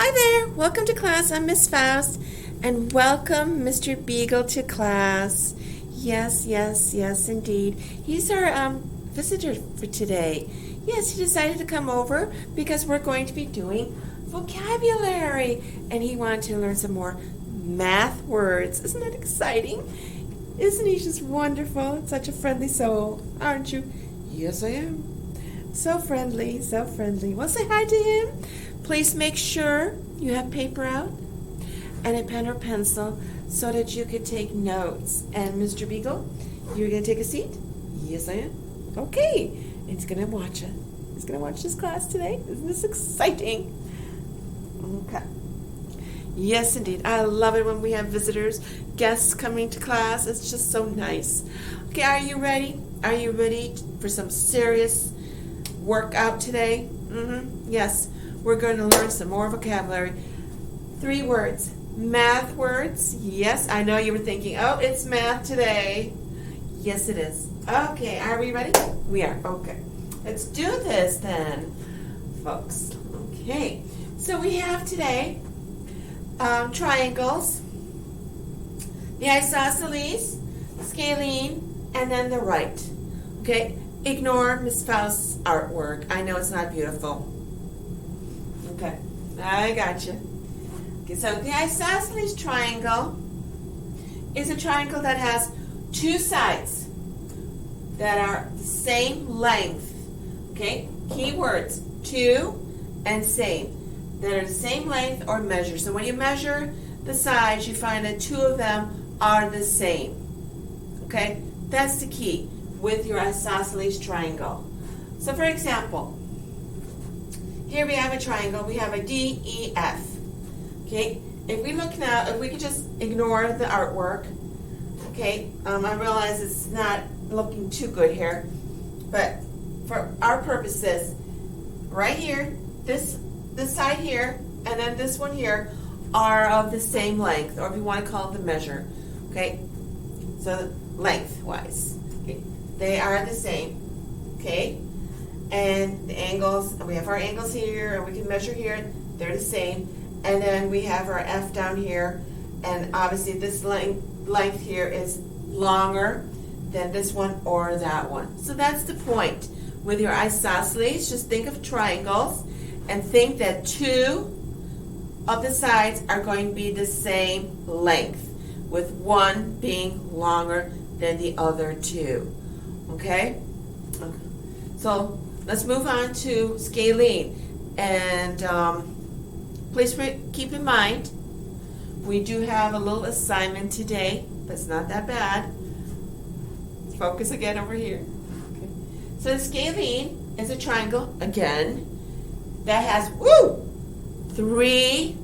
Hi there, welcome to class. I'm Miss Faust, and welcome Mr. Beagle to class. Yes, indeed. He's our visitor for today. Yes, he decided to come over because we're going to be doing vocabulary, and he wanted to learn some more math words. Isn't that exciting? Isn't he just wonderful? Such a friendly soul, aren't you? Yes, I am. So friendly, so friendly. Well, say hi to him. Please make sure you have paper out and a pen or pencil so that you could take notes. And Mr. Beagle, you're going to take a seat? Yes, I am. Okay. And he's going to watch it. He's going to watch this class today. Isn't this exciting? Okay. Yes, indeed. I love it when we have visitors, guests coming to class. It's just so nice. Okay, are you ready? Are you ready for some serious workout today? Yes. We're going to learn some more vocabulary. 3 words. Math words. Yes, I know you were thinking, oh, it's math today. Yes, it is. Okay, are we ready? We are. Okay. Let's do this then, folks. Okay. So we have today triangles, the isosceles, scalene, and then the right. Okay? Ignore Miss Faust's artwork. I know it's not beautiful. Okay, I got you. Okay, so the isosceles triangle is a triangle that has 2 sides that are the same length. Okay, keywords 2 and same. That are the same length or measure. So when you measure the sides, you find that 2 of them are the same. Okay, that's the key with your isosceles triangle. So for example, here we have a triangle. We have a D, E, F. Okay. If we look now, if we could just ignore the artwork. Okay. I realize it's not looking too good here, but for our purposes, right here, this side here, and then this one here are of the same length, or if you want to call it the measure. Okay. So lengthwise, okay, they are the same. Okay. And the angles, we have our angles here, and we can measure here, they're the same. And then we have our F down here, and obviously this length here is longer than this one or that one. So that's the point. With your isosceles, just think of triangles, and think that 2 of the sides are going to be the same length, with one being longer than the other 2. Okay? So let's move on to scalene. And please keep in mind, we do have a little assignment today, but it's not that bad. Let's focus again over here. Okay. So the scalene is a triangle, again, that has 3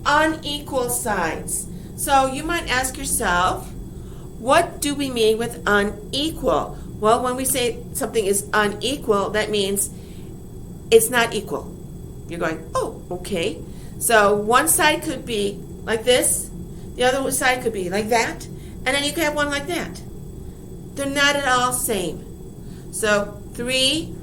unequal sides. So you might ask yourself, what do we mean with unequal? Well, when we say something is unequal, that means it's not equal. You're going, oh, okay. So one side could be like this, the other side could be like that, and then you could have one like that. They're not at all same. So 3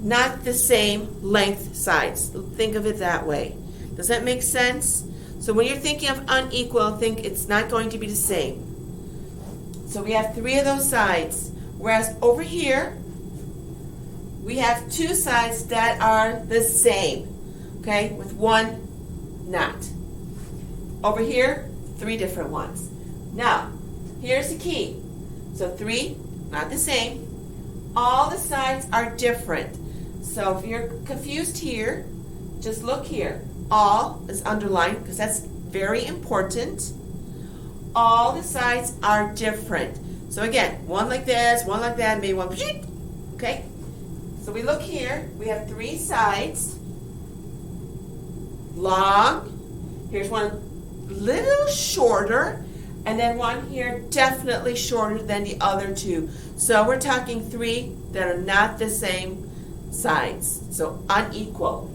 not the same length sides. Think of it that way. Does that make sense? So when you're thinking of unequal, think it's not going to be the same. So we have 3 of those sides. Whereas over here, we have 2 sides that are the same, okay, with one not. Over here, 3 different ones. Now, here's the key. So 3, not the same. All the sides are different. So if you're confused here, just look here. All is underlined because that's very important. All the sides are different. So again, one like this, one like that, maybe one, okay? So we look here, we have 3 sides, long, here's one little shorter, and then one here definitely shorter than the other 2. So we're talking 3 that are not the same sides, so unequal,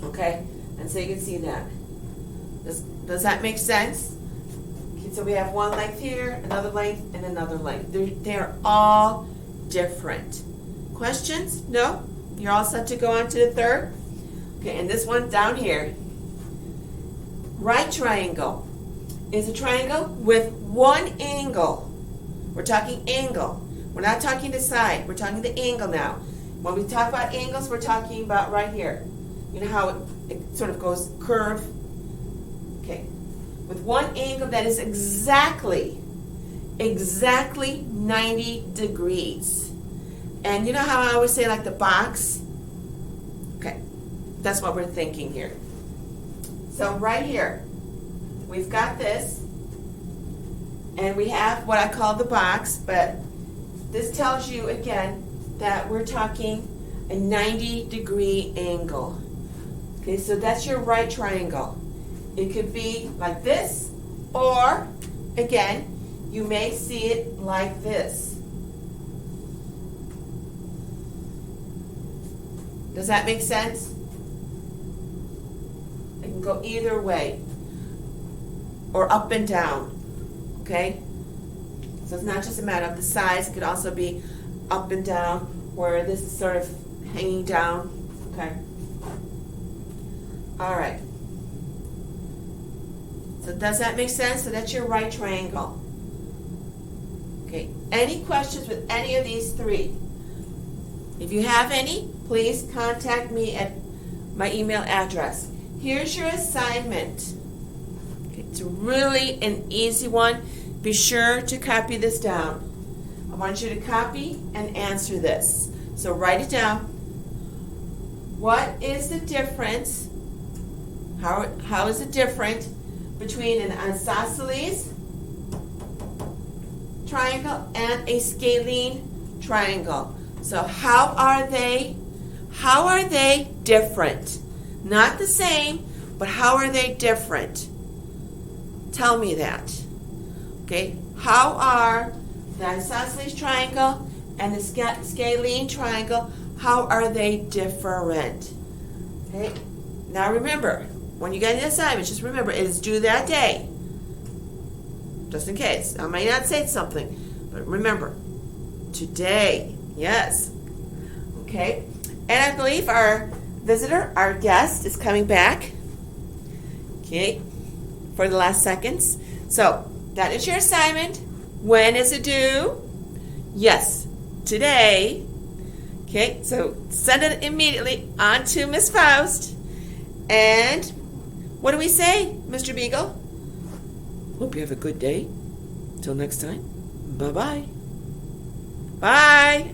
okay? And so you can see that. Does that make sense? So we have one length here, another length, and another length. They're all different. Questions? No? You're all set to go on to the third? Okay, and this one down here. Right triangle is a triangle with one angle. We're talking angle. We're not talking the side. We're talking the angle now. When we talk about angles, we're talking about right here. You know how it sort of goes curve? Okay. With one angle that is exactly 90 degrees. And you know how I always say like the box? Okay. That's what we're thinking here. So right here, we've got this, and we have what I call the box, but this tells you again that we're talking a 90-degree angle. Okay, so that's your right triangle. It could be like this, or again, you may see it like this. Does that make sense? It can go either way, or up and down. Okay? So it's not just a matter of the size, it could also be up and down, where this is sort of hanging down. Okay? Alright. So does that make sense? So that's your right triangle. Okay. Any questions with any of these three? If you have any, please contact me at my email address. Here's your assignment. Okay, it's really an easy one. Be sure to copy this down. I want you to copy and answer this. So write it down. What is the difference? How is it different between an isosceles triangle and a scalene triangle? So how are they different? Not the same, but how are they different? Tell me that. Okay? How are the isosceles triangle and the scalene triangle, how are they different? Okay? Now remember, when you get an assignment, just remember it is due that day. Just in case. I may not say something, but remember, today. Yes. Okay. And I believe our visitor, our guest, is coming back. Okay. For the last seconds. So, that is your assignment. When is it due? Yes. Today. Okay. So, send it immediately on to Miss Faust. And what do we say, Mr. Beagle? Hope you have a good day. Till next time. Bye-bye. Bye.